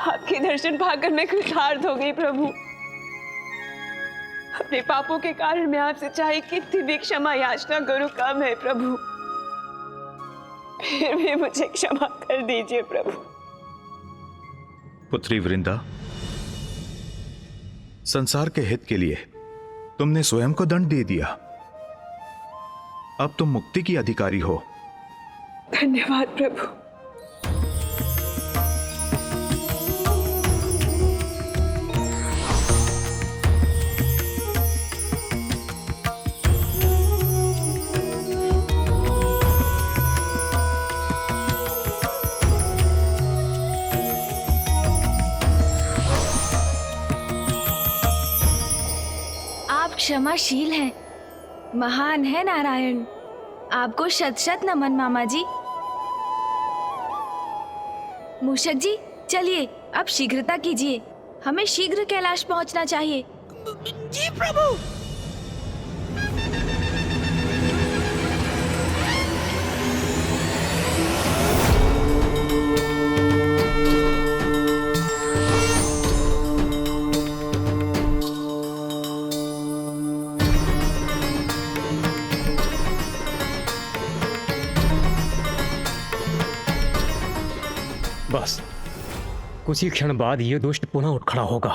आपके दर्शन पाकर मैं कृतार्थ हो गई प्रभु। अपने पापों के कारण मैं आपसे चाहे कितनी भी क्षमा याचना करूं कम है प्रभु, फिर भी मुझे क्षमा कर दीजिए प्रभु। पुत्री वृंदा, संसार के हित के लिए तुमने स्वयं को दंड दे दिया। अब तुम मुक्ति की अधिकारी हो। धन्यवाद प्रभु। आप क्षमाशील हैं, महान है नारायण। आपको शत शत नमन मामा जी। मूषक जी चलिए अब शीघ्रता कीजिए, हमें शीघ्र कैलाश पहुंचना चाहिए। जी प्रभु। बस कुछ ही क्षण बाद ये दुष्ट पुनः उठ खड़ा होगा।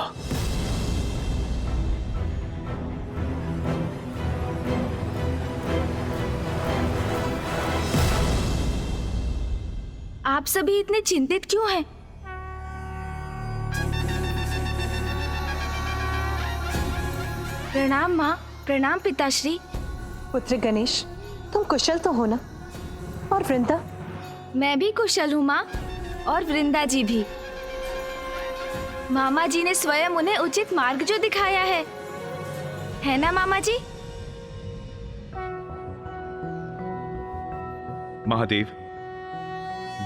आप सभी इतने चिंतित क्यों हैं? प्रणाम माँ, प्रणाम पिताश्री। पुत्र गणेश, तुम कुशल तो हो ना? और वृंदा? मैं भी कुशल हूँ माँ, और वृंदा जी भी। मामा जी ने स्वयं उन्हें उचित मार्ग जो दिखाया है ना मामा जी? महादेव,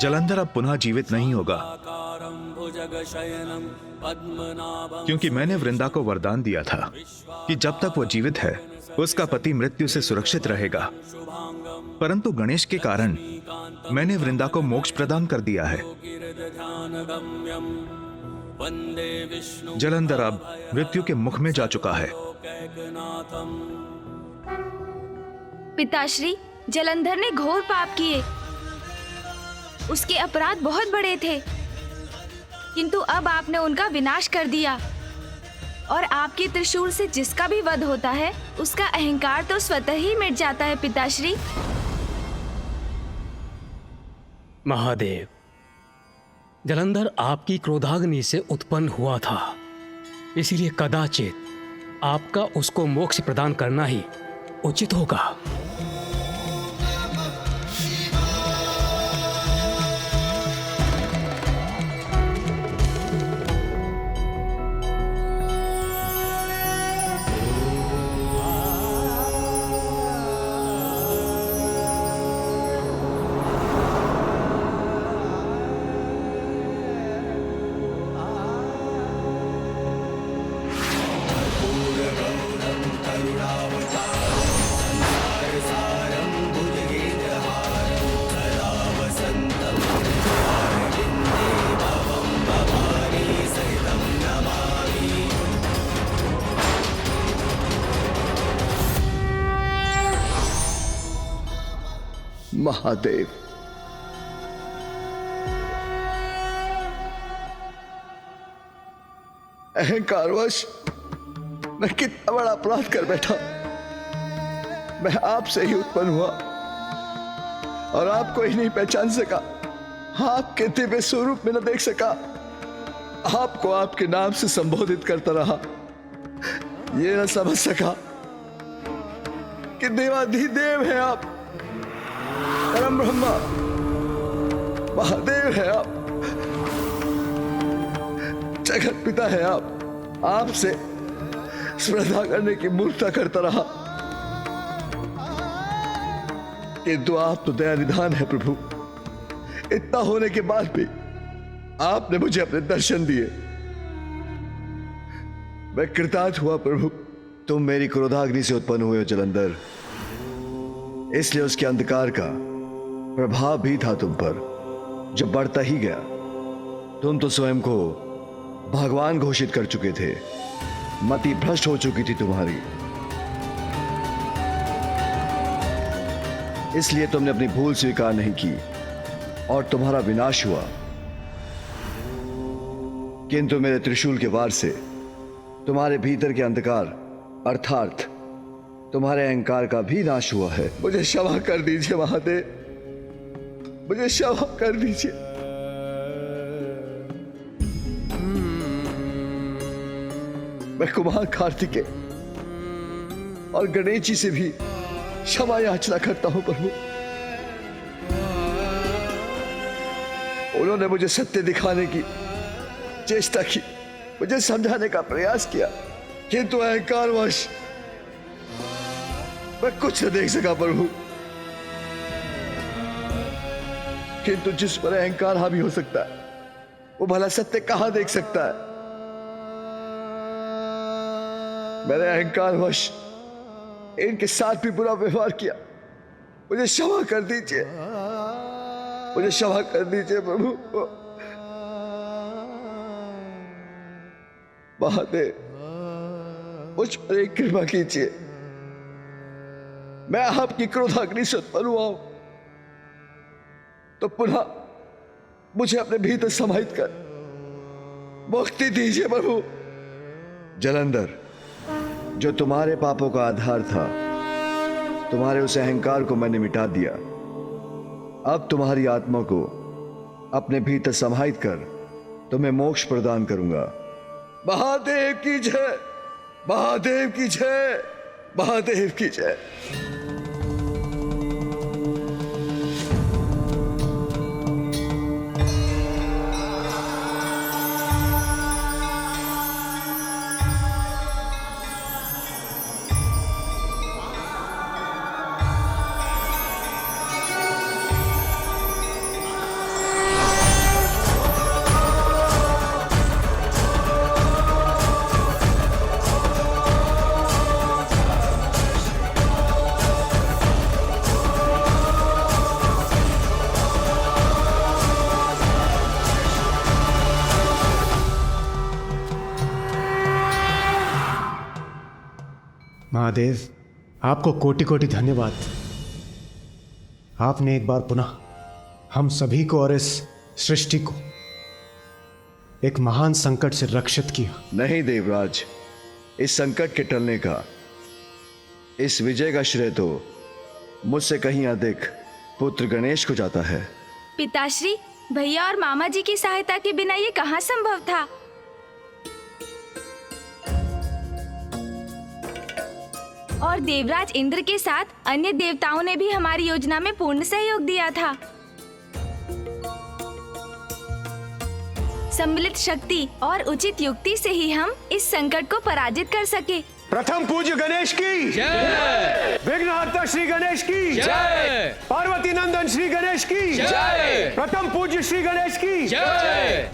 जलंधर अब पुनः जीवित नहीं होगा, क्योंकि मैंने वृंदा को वरदान दिया था कि जब तक वो जीवित है उसका पति मृत्यु से सुरक्षित रहेगा। परंतु गणेश के कारण मैंने वृंदा को मोक्ष प्रदान कर दिया है। जलंधर अब मृत्यु के मुख में जा चुका है। पिताश्री, जलंधर ने घोर पाप किए। उसके अपराध बहुत बड़े थे, किंतु अब आपने उनका विनाश कर दिया। और आपके त्रिशूल से जिसका भी वध होता है उसका अहंकार तो स्वतः ही मिट जाता है पिताश्री। महादेव, जलंधर आपकी क्रोधाग्नि से उत्पन्न हुआ था, इसलिए कदाचित आपका उसको मोक्ष प्रदान करना ही उचित होगा। महादेव, अहंकारवश मैं कितना बड़ा अपराध कर बैठा। मैं आपसे ही उत्पन्न हुआ और आपको ही नहीं पहचान सका, आपके दिव्य स्वरूप में न देख सका, आपको आपके नाम से संबोधित करता रहा, ये न समझ सका कि देवाधिदेव है आप, परम ब्रह्मा महादेव है आप, जगत पिता है आप। आपसे स्पर्धा करने की मूर्खता करता रहा, किंतु आप तो दया निधान है प्रभु। इतना होने के बाद भी आपने मुझे अपने दर्शन दिए, मैं कृतार्थ हुआ प्रभु। तुम मेरी क्रोधाग्नि से उत्पन्न हुए हो जलंधर, इसलिए उसके अंधकार का प्रभाव भी था तुम पर, जो बढ़ता ही गया। तुम तो स्वयं को भगवान घोषित कर चुके थे। मति भ्रष्ट हो चुकी थी तुम्हारी, इसलिए तुमने अपनी भूल स्वीकार नहीं की और तुम्हारा विनाश हुआ। किंतु मेरे त्रिशूल के वार से तुम्हारे भीतर के अंधकार अर्थात तुम्हारे अहंकार का भी नाश हुआ है। मुझे क्षमा कर दीजिए महादेव, मुझे क्षमा कर दीजिए। मैं कुमार कार्तिकेय और गणेश जी से भी क्षमा याचना करता हूं प्रभु। उन्होंने मुझे सत्य दिखाने की चेष्टा की, मुझे समझाने का प्रयास किया, किंतु अहंकारवश मैं कुछ न देख सका प्रभु। किंतु जिस पर अहंकार हावी हो सकता है वो भला सत्य कहां देख सकता है। मैंने अहंकारवश इनके साथ भी बुरा व्यवहार किया, मुझे क्षमा कर दीजिए, मुझे क्षमा कर दीजिए प्रभु। महादेव मुझ पर एक कृपा कीजिए, मैं आपकी क्रोधाग्नि से उत्पन्न हुआ हूं तो पुनः मुझे अपने भीतर समाहित कर मुक्ति दीजिए प्रभु। जलंधर, जो तुम्हारे पापों का आधार था, तुम्हारे उस अहंकार को मैंने मिटा दिया। अब तुम्हारी आत्मा को अपने भीतर समाहित कर तुम्हें मोक्ष प्रदान करूंगा। महादेव की जय, महादेव की जय, महादेव की जय। महादेव, आपको कोटि कोटि धन्यवाद। आपने एक बार पुनः हम सभी को और इस सृष्टि को एक महान संकट से रक्षित किया। नहीं देवराज, इस संकट के टलने का, इस विजय का श्रेय तो मुझसे कहीं अधिक पुत्र गणेश को जाता है। पिताश्री, भैया और मामा जी की सहायता के बिना ये कहाँ संभव था। और देवराज इंद्र के साथ अन्य देवताओं ने भी हमारी योजना में पूर्ण सहयोग दिया था। सम्मिलित शक्ति और उचित युक्ति से ही हम इस संकट को पराजित कर सके। प्रथम पूज्य गणेश की जय, विघ्नहर्ता श्री गणेश की जय, पार्वती नंदन श्री गणेश की जय, प्रथम पूज्य श्री गणेश की जय।